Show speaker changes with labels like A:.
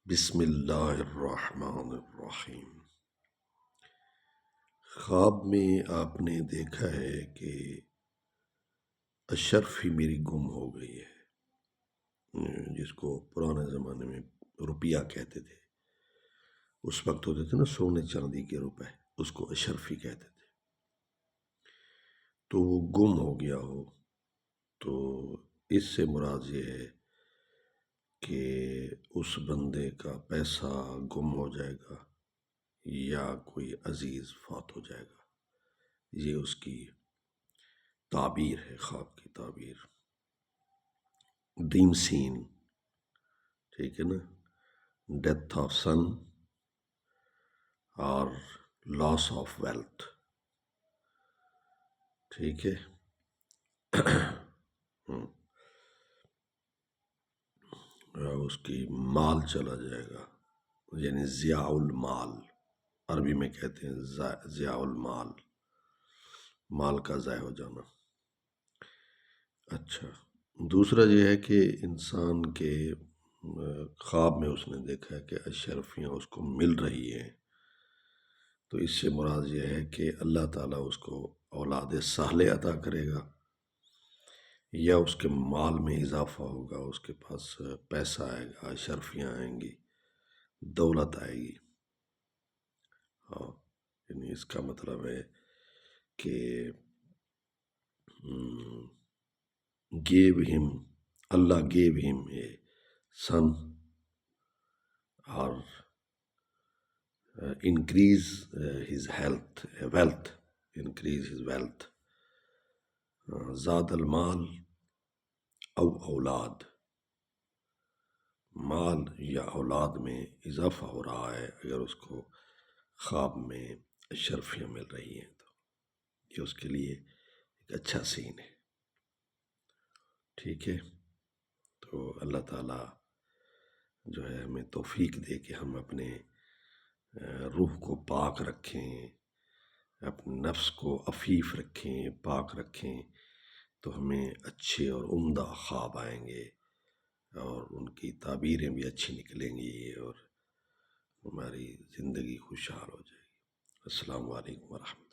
A: بسم اللہ الرحمن الرحیم۔ خواب میں آپ نے دیکھا ہے کہ اشرفی میری گم ہو گئی ہے، جس کو پرانے زمانے میں روپیہ کہتے تھے۔ اس وقت ہوتے تھے نا سونے چاندی کے روپے، اس کو اشرفی کہتے تھے۔ تو وہ گم ہو گیا ہو تو اس سے مراد یہ ہے کہ اس بندے کا پیسہ گم ہو جائے گا یا کوئی عزیز فوت ہو جائے گا۔ یہ اس کی تعبیر ہے، خواب کی تعبیر۔ ڈریم سین، ٹھیک ہے نا، ڈیتھ آف سن اور لاس آف ویلتھ، ٹھیک ہے۔ اس کی مال چلا جائے گا، یعنی ضیاء المال، عربی میں کہتے ہیں ضیاء المال، مال کا ضائع ہو جانا۔ اچھا، دوسرا یہ ہے کہ انسان کے خواب میں اس نے دیکھا ہے کہ اشرفیاں اس کو مل رہی ہیں، تو اس سے مراد یہ ہے کہ اللہ تعالیٰ اس کو اولاد صالح عطا کرے گا، یا اس کے مال میں اضافہ ہوگا، اس کے پاس پیسہ آئے گا، اشرفیاں آئیں گی، دولت آئے گی۔ ہاں، یعنی اس کا مطلب ہے کہ Allah gave him a son or increase his wealth, increase his wealth. زاد المال او اولاد، مال یا اولاد میں اضافہ ہو رہا ہے اگر اس کو خواب میں اشرفیاں مل رہی ہیں تو یہ اس کے لیے ایک اچھا سین ہے، ٹھیک ہے۔ تو اللہ تعالیٰ جو ہے ہمیں توفیق دے کہ ہم اپنے روح کو پاک رکھیں، اپنے نفس کو عفیف رکھیں، پاک رکھیں، تو ہمیں اچھے اور عمدہ خواب آئیں گے اور ان کی تعبیریں بھی اچھی نکلیں گی اور ہماری زندگی خوشحال ہو جائے گی۔ السلام علیکم ورحمۃ اللہ۔